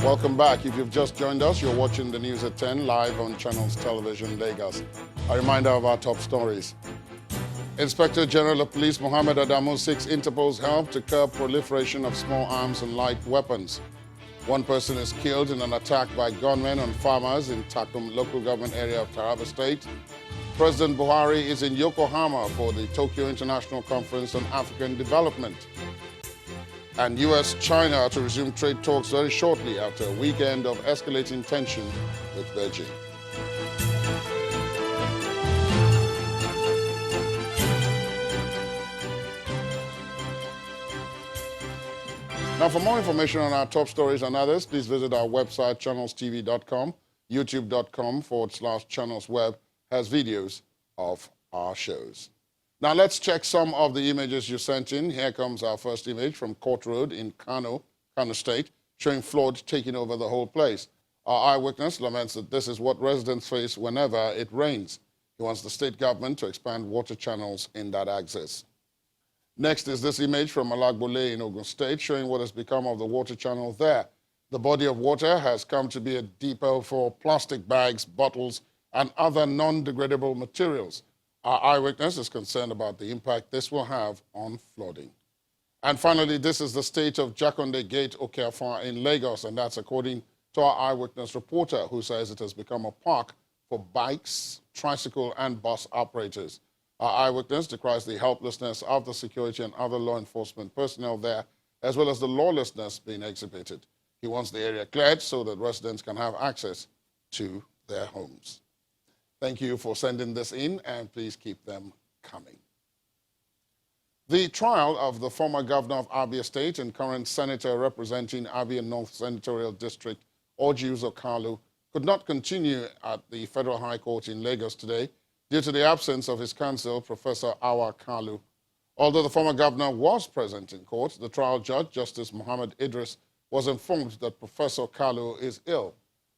Welcome back. If you've just joined us, you're watching the news at 10 live on Channels Television Lagos. A reminder of our top stories. Inspector General of Police Mohammed Adamu seeks Interpol's help to curb proliferation of small arms and light weapons. One person is killed in an attack by gunmen on farmers in Takum local government area of Taraba State. President Buhari is in Yokohama for the Tokyo International Conference on African Development. And U.S.-China to resume trade talks very shortly after a weekend of escalating tension with Beijing. Now, for more information on our top stories and others, please visit our website, channelstv.com. youtube.com/channelsweb has videos of our shows. Now, let's check some of the images you sent in. Here comes our first image from Court Road in Kano State, showing flood taking over the whole place. Our eyewitness laments that this is what residents face whenever it rains. He wants the state government to expand water channels in that axis. Next is this image from Alagbole in Ogun State, showing what has become of the water channel there. The body of water has come to be a depot for plastic bags, bottles, and other non-degradable materials. Our eyewitness is concerned about the impact this will have on flooding. And finally, this is the state of Jakonde Gate Okeafa in Lagos, and that's according to our eyewitness reporter, who says it has become a park for bikes, tricycle, and bus operators. Our eyewitness decries the helplessness of the security and other law enforcement personnel there, as well as the lawlessness being exhibited. He wants the area cleared so that residents can have access to their homes. Thank you for sending this in, and please keep them coming. The trial of the former governor of Abia State and current senator representing Abia North Senatorial District, Orji Kalu, could not continue at the Federal High Court in Lagos today due to the absence of his counsel, Professor Awa Kalu. Although the former governor was present in court, the trial judge, Justice Muhammad Idris, was informed that Professor Kalu is ill.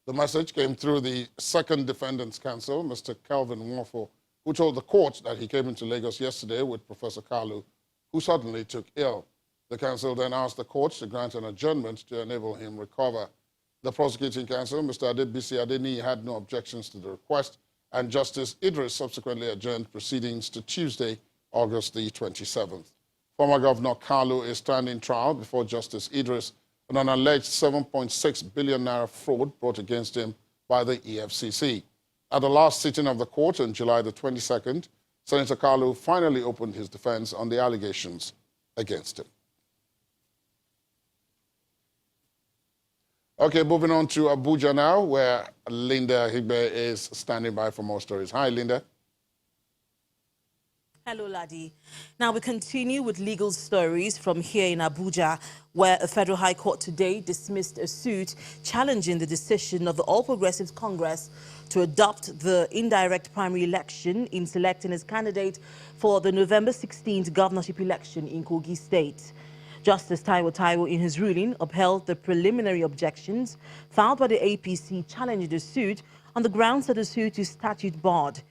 The message came through the second defendant's counsel, Mr. Kelvin Nwofo, who told the court that he came into Lagos yesterday with Professor Kalu, who suddenly took ill. The counsel then asked the court to grant an adjournment to enable him recover. The prosecuting counsel, Mr. Adebisi Adeni, had no objections to the request, and Justice Idris subsequently adjourned proceedings to Tuesday, August the 27th. Former Governor Kalu is standing trial before Justice Idris on an alleged 7.6 billion naira fraud brought against him by the EFCC. At the last sitting of the court on July the 22nd, Senator Kalu finally opened his defense on the allegations against him. Okay, moving on to Abuja now, where Linda Higbe is standing by for more stories. Hi, Linda. Hello, Ladi. Now we continue with legal stories from here in Abuja, where a federal high court today dismissed a suit challenging the decision of the All Progressives Congress to adopt the indirect primary election in selecting its candidate for the November 16th governorship election in Kogi State. Justice Taiwo in his ruling upheld the preliminary objections filed by the APC challenging the suit on the grounds that the suit is statute barred.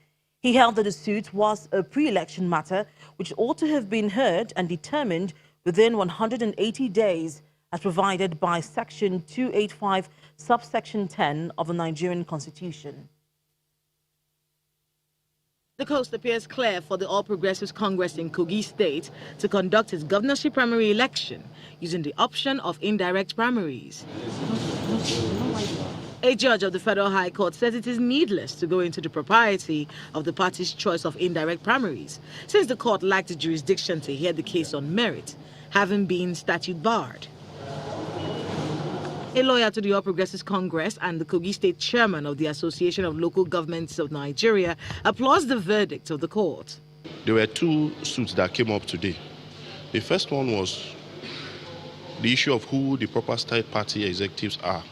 He held that the suit was a pre-election matter which ought to have been heard and determined within 180 days as provided by Section 285, subsection 10 of the Nigerian Constitution. The coast appears clear for the All Progressives Congress in Kogi State to conduct its governorship primary election using the option of indirect primaries. A judge of the Federal High Court says it is needless to go into the propriety of the party's choice of indirect primaries, since the court lacked the jurisdiction to hear the case on merit, having been statute barred. A lawyer to the All Progressives Congress and the Kogi State chairman of the Association of Local Governments of Nigeria applauds the verdict of the court. There were two suits that came up today. The first one was the issue of who the proper state party executives are.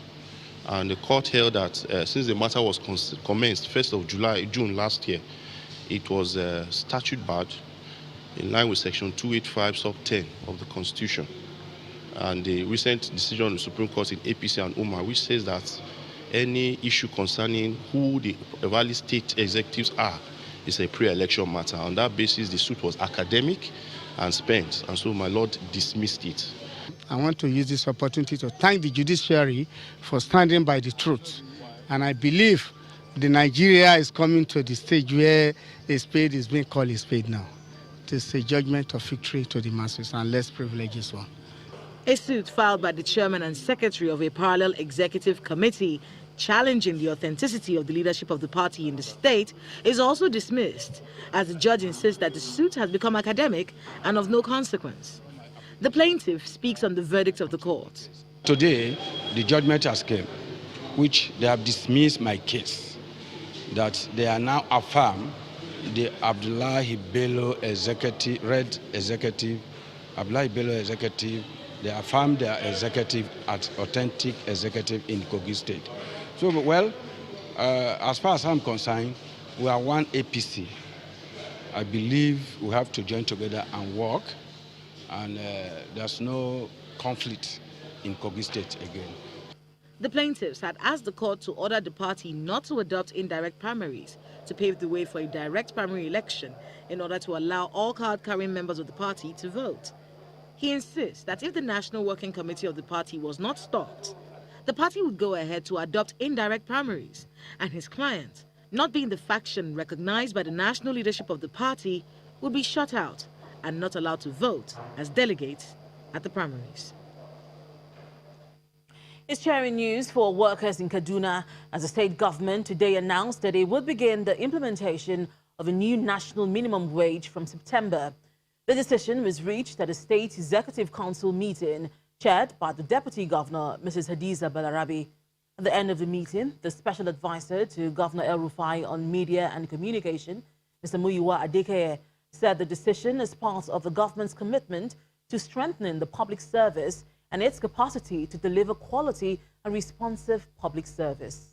And the court held that since the matter was commenced 1st of June last year, it was statute barred in line with Section 285, sub 10 of the Constitution. And the recent decision of the Supreme Court in APC and Umar, which says that any issue concerning who the valid state executives are is a pre-election matter. On that basis, the suit was academic and spent, and so my lord dismissed it. I want to use this opportunity to thank the judiciary for standing by the truth. And I believe the Nigeria is coming to the stage where a spade is being called a spade now. It is a judgment of victory to the masses and less privileges one. A suit filed by the chairman and secretary of a parallel executive committee challenging the authenticity of the leadership of the party in the state is also dismissed, as the judge insists that the suit has become academic and of no consequence. The plaintiff speaks on the verdict of the court. Today, the judgment has come, which they have dismissed my case, that they are now affirmed the Abdullahi Bello executive, Abdullahi Bello executive, they affirmed their executive as authentic executive in Kogi State. So, well, as far as I'm concerned, we are one APC. I believe we have to join together and work, and there's no conflict in Kogi State again. The plaintiffs had asked the court to order the party not to adopt indirect primaries to pave the way for a direct primary election in order to allow all card-carrying members of the party to vote. He insists that if the National Working Committee of the party was not stopped, the party would go ahead to adopt indirect primaries, and his client, not being the faction recognized by the national leadership of the party, would be shut out and not allowed to vote as delegates at the primaries. It's cheering news for workers in Kaduna as the state government today announced that it would begin the implementation of a new national minimum wage from September. The decision was reached at a state executive council meeting chaired by the deputy governor, Mrs. Hadiza Balarabi. At the end of the meeting, the special advisor to Governor El-Rufai on media and communication, Mr. Muyiwa Adekeye, said the decision is part of the government's commitment to strengthening the public service and its capacity to deliver quality and responsive public service.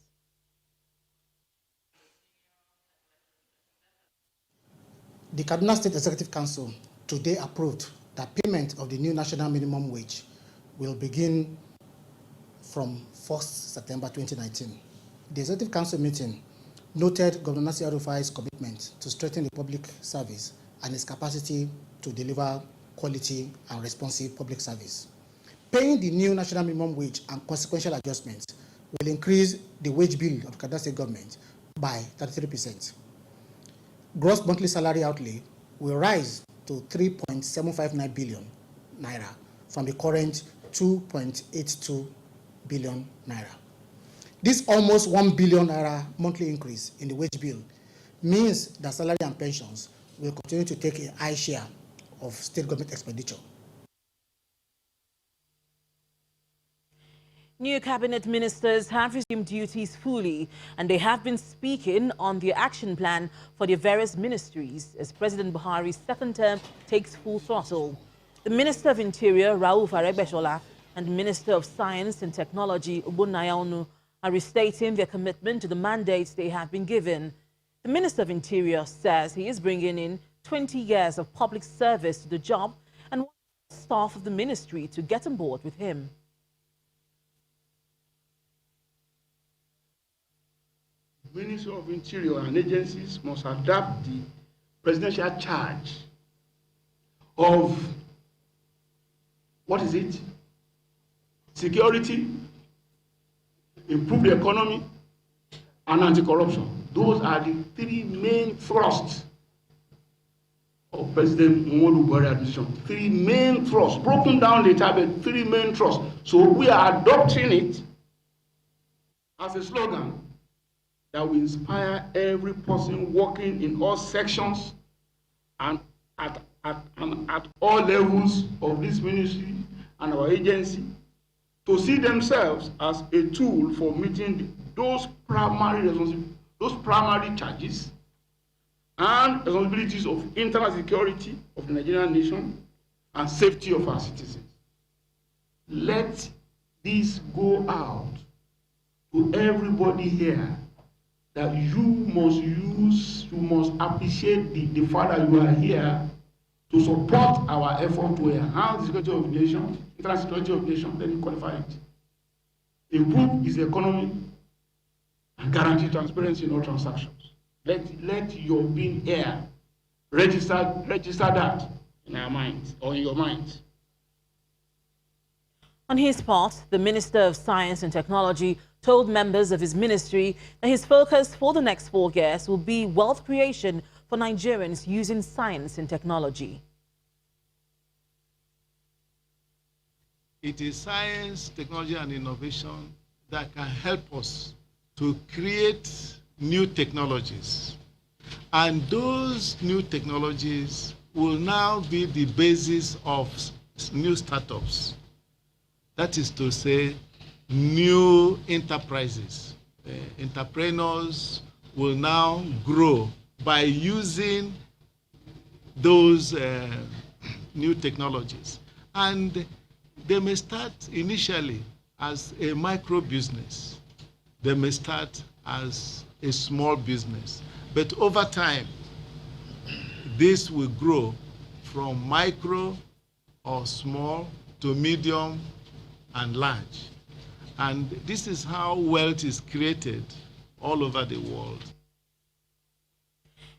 The Kaduna State Executive Council today approved that payment of the new national minimum wage will begin from 1st September 2019. The Executive Council meeting noted Governor Nasir El-Rufai's commitment to strengthen the public service and its capacity to deliver quality and responsive public service. Paying the new national minimum wage and consequential adjustments will increase the wage bill of the Kaduna State government by 33%. Gross monthly salary outlay will rise to 3.759 billion naira from the current 2.82 billion naira. This almost 1 billion naira monthly increase in the wage bill means that salary and pensions will continue to take a high share of state government expenditure. New cabinet ministers have resumed duties fully, and they have been speaking on the action plan for their various ministries as President Buhari's second term takes full throttle. The Minister of Interior, Rauf Aregbesola, and the Minister of Science and Technology, Ogbonnaya Onu, are restating their commitment to the mandates they have been given. The Minister of Interior says he is bringing in 20 years of public service to the job and wants the staff of the ministry to get on board with him. Ministry of Interior and agencies must adapt the presidential charge of, what is it? Security, improve the economy, and anti-corruption. Those are the three main thrusts of President Muhammadu Buhari administration. Three main thrusts, broken down later, but three main thrusts. So we are adopting it as a slogan that will inspire every person working in all sections and at all levels of this ministry and our agency to see themselves as a tool for meeting those primary charges and responsibilities of internal security of the Nigerian nation and safety of our citizens. Let this go out to everybody here, that you must appreciate the fact that you are here to support our effort to enhance the security of the nation, internal security of the nation. Let me qualify it. Improve its economy and guarantee transparency in all transactions. Let your being here register that in our minds or in your minds. On his part, the Minister of Science and Technology told members of his ministry that his focus for the next 4 years will be wealth creation for Nigerians using science and technology. It is science, technology, and innovation that can help us to create new technologies. And those new technologies will now be the basis of new startups. That is to say, new enterprises. Entrepreneurs will now grow by using those new technologies. And they may start initially as a micro business. They may start as a small business. But over time, this will grow from micro or small to medium and large. And this is how wealth is created all over the world.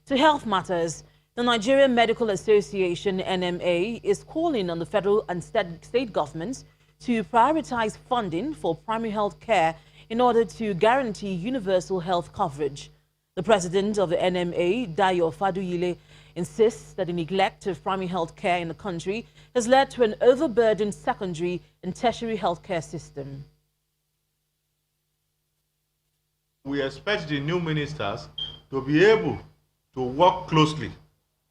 To health matters, the Nigerian Medical Association, NMA, is calling on the federal and state governments to prioritize funding for primary health care in order to guarantee universal health coverage. The president of the NMA, Dayo Faduyile, insists that the neglect of primary health care in the country has led to an overburdened secondary and tertiary health care system. We expect the new ministers to be able to work closely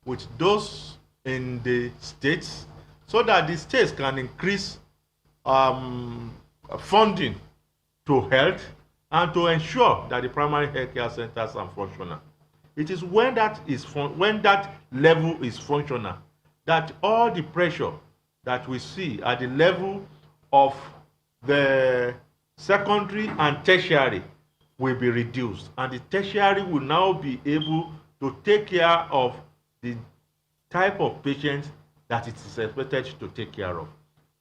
with those in the states so that the states can increase funding to health and to ensure that the primary health care centers are functional. It is when that level is functional that all the pressure that we see at the level of the secondary and tertiary will be reduced, and the tertiary will now be able to take care of the type of patients that it is expected to take care of.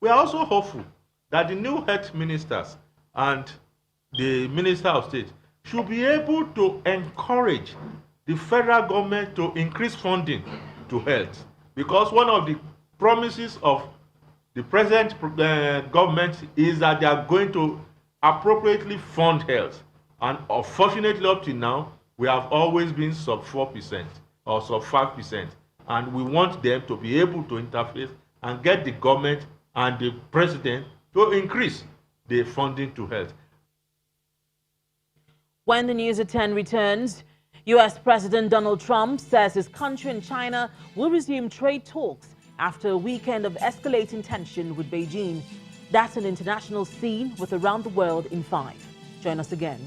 We are also hopeful that the new health ministers and the Minister of State should be able to encourage the federal government to increase funding to health, because one of the promises of the present government is that they are going to appropriately fund health. And unfortunately, up to now, we have always been sub 4% or sub 5%. And we want them to be able to interface and get the government and the president to increase the funding to health. When the News at 10 returns, U.S. President Donald Trump says his country and China will resume trade talks after a weekend of escalating tension with Beijing. That's an international scene with Around the World in 5. Join us again.